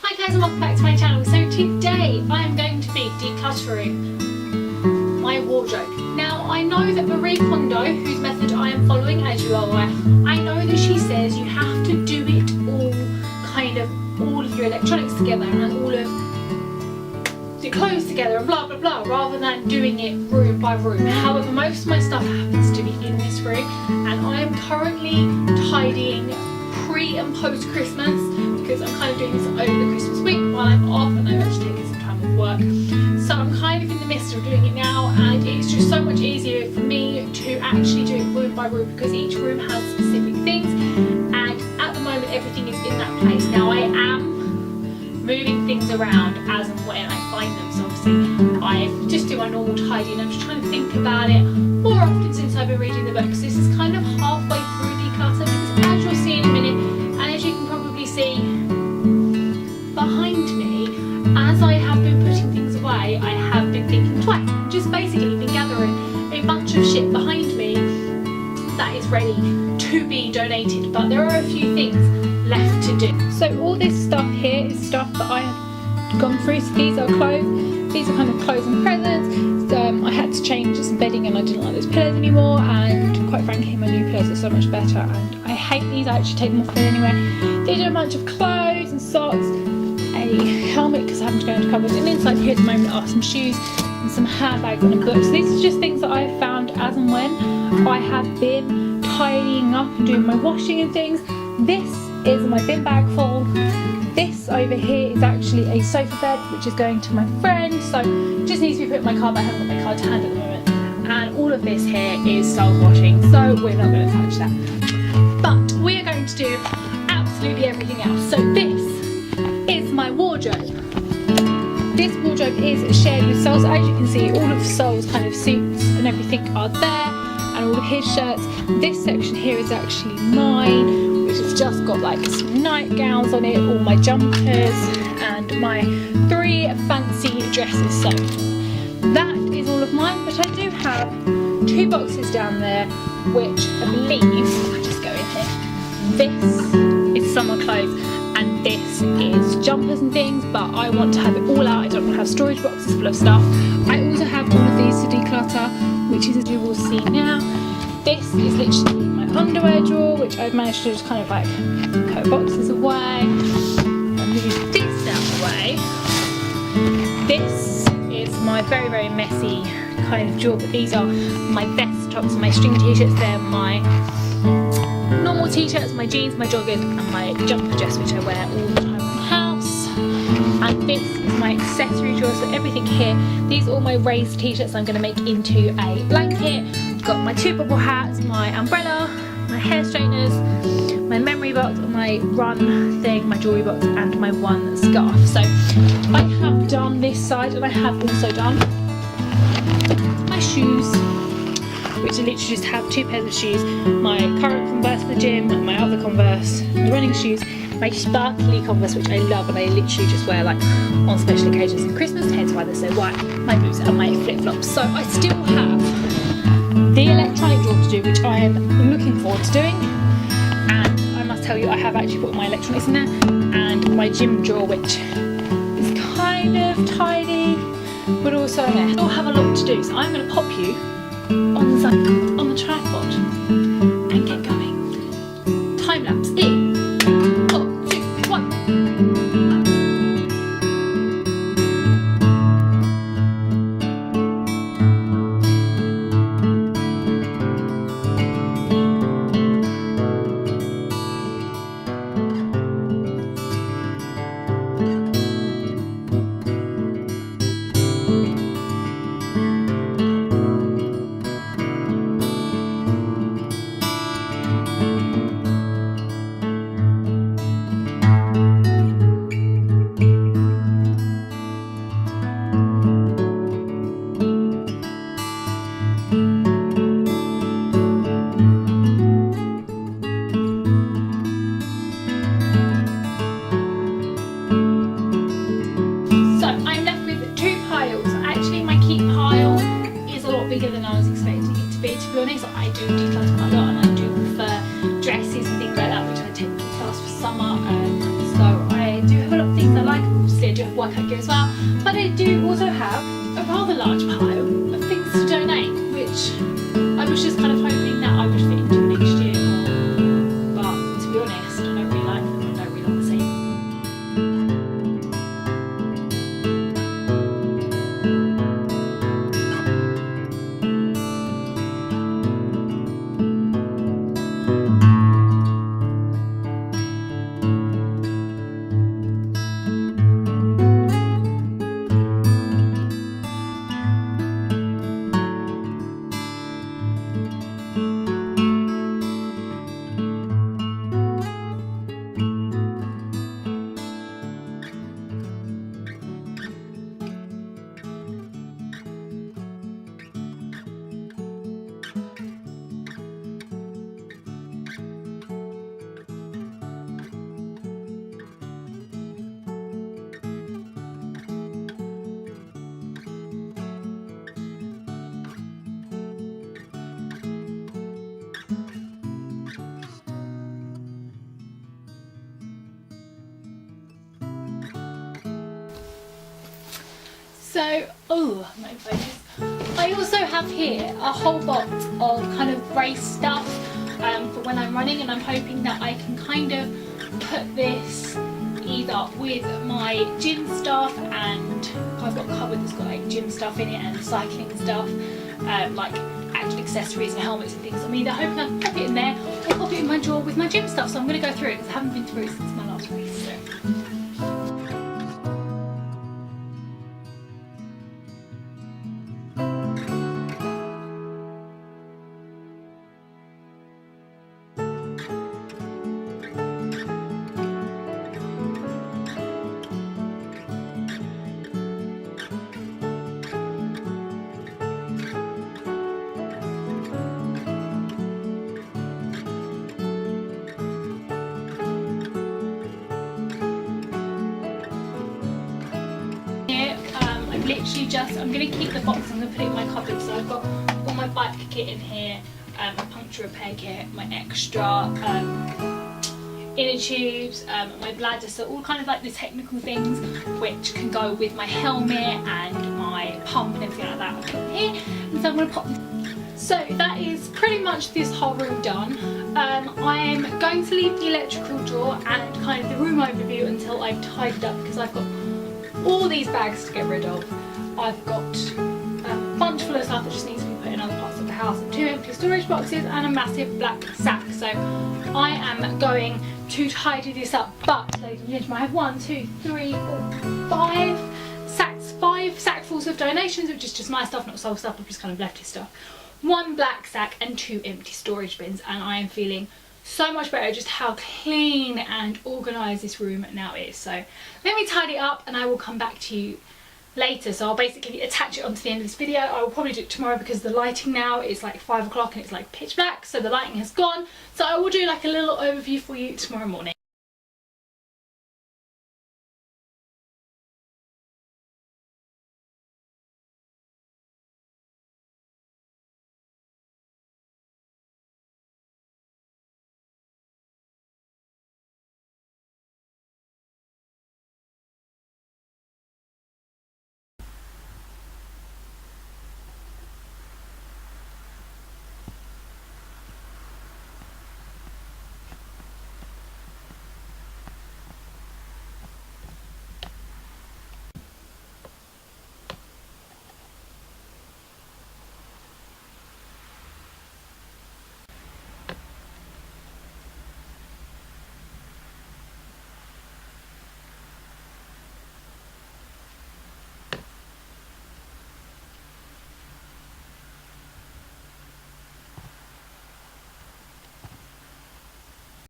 Hi guys and welcome back to my channel. So today I'm going to be decluttering my wardrobe. Now I know that Marie Kondo, whose method I am following as you are aware, I know that she says you have to do it all of your electronics together and all of your clothes together and blah blah blah, rather than doing it room by room. However, most of my stuff happens to be in this room and I am currently tidying pre and post Christmas because I'm kind of doing this over the Christmas week while I'm off and I'm actually taking some time off work. So I'm kind of in the midst of doing it now, and it's just so much easier for me to actually do it room by room because each room has specific things, and at the moment everything is in that place. Now I am moving things around as and when I find them, so obviously I just do my normal tidying. I'm just trying to think about it more often since I've been reading the book, because this is kind of halfway through declutter, because as you'll see in a minute, and as you can probably see behind me, as I have been putting things away, I have been thinking twice. Just basically been gathering a bunch of shit behind me that is ready to be donated, but there are a few things left to do. So all this stuff here is stuff that I have gone through. So these are clothes, these are kind of clothes and presents. I had to change some bedding and I didn't like those pillows anymore, and quite frankly my new pillows are so much better, and I hate these. I actually take them off anyway. These are a bunch of clothes and socks, a helmet because I haven't to go into cupboards, and inside here at the moment are some shoes and some handbags and a book. So these are just things that I've found as and when I have been tidying up and doing my washing and things. This is my bin bag full. This over here is actually a sofa bed which is going to my friend, so just needs to be put in my car, but I haven't got my car to hand at the moment. And all of this here is soul washing, so we're not going to touch that. But we are going to do absolutely everything else. So this is my wardrobe. This wardrobe is shared with Sol's. As you can see, all of Sol's kind of suits and everything are there, and all of his shirts. This section here is actually mine, which has just got like some nightgowns on it, all my jumpers and my 3 fancy dresses. So that is all of mine, but I do have 2 boxes down there, which I believe, I'll just go in here, this is summer clothes and this is jumpers and things, but I want to have it all out. I don't want to have storage boxes full of stuff. I also have all of these to declutter, which is, as you will see now, this is literally my underwear drawer, which I've managed to just kind of like put boxes away and move this out of the way. This is my very, very messy kind of drawer, but these are my vest tops and my string t-shirts. They're my normal t-shirts, my jeans, my joggers and my jumper dress, which I wear all the time in the house. And this is my accessory drawer, so everything here, these are all my raised t-shirts I'm going to make into a blanket. I've got my 2 bubble hats, my umbrella, my hair straighteners, my memory box, my run thing, my jewellery box and my 1 scarf. So I have done this side, and I have also done my shoes, which I literally just have 2 pairs of shoes, my current Converse for the gym, my other Converse, the running shoes, my sparkly Converse which I love and I literally just wear like on special occasions and Christmas, hence why they're so white, my boots and my flip-flops. So I still have the electronic drawer to do, which I am looking forward to doing, and I must tell you I have actually put my electronics in there, and my gym drawer, which is kind of tidy but also a mess. I still have a lot to do, so I'm going to pop you on the tripod and get going. Time lapse in 4, 2, 1. Bigger than I was expecting it to be be honest. I do declutter quite a lot and I do prefer dresses and things like that, which I typically class for summer. So I do have a lot of things I like. work out good as well. But I do also have a rather large pile of things to donate, which I was just kind of hoping that I would fit into next year. But to be honest, I don't really like them and I don't really want to see them. So, oh, my focus. I also have here a whole box of kind of brace stuff for when I'm running, and I'm hoping that I can kind of put this either with my gym stuff, and I've got a cupboard that's got like gym stuff in it and cycling stuff, like actual accessories and helmets and things. I'm either hoping I can pop it in there or pop it in my drawer with my gym stuff. So I'm going to go through it because I haven't been through it since my last race. So. I'm going to keep the box, I'm going to put it in my cupboard. So I've got all my bike kit in here, my puncture repair kit, my extra inner tubes, my bladder, so all kind of like the technical things which can go with my helmet and my pump and everything like that. I'll put it here, and so I'm going to pop this. So that is pretty much this whole room done. I'm going to leave the electrical drawer and kind of the room overview until I've tidied up, because I've got all these bags to get rid of. I've got a bunch full of stuff that just needs to be put in other parts of the house, and 2 empty storage boxes and a massive black sack. So I am going to tidy this up. But ladies and gentlemen, I have 1, 2, 3, 4, 5 sackfuls of donations, which is just my stuff, not soul stuff. I've just kind of left his stuff. 1 black sack and 2 empty storage bins, and I am feeling so much better just how clean and organised this room now is. So let me tidy it up and I will come back to you later. So I'll basically attach it onto the end of this video. I will probably do it tomorrow because the lighting now is like 5 o'clock and it's like pitch black, so the lighting has gone. So I will do like a little overview for you tomorrow morning.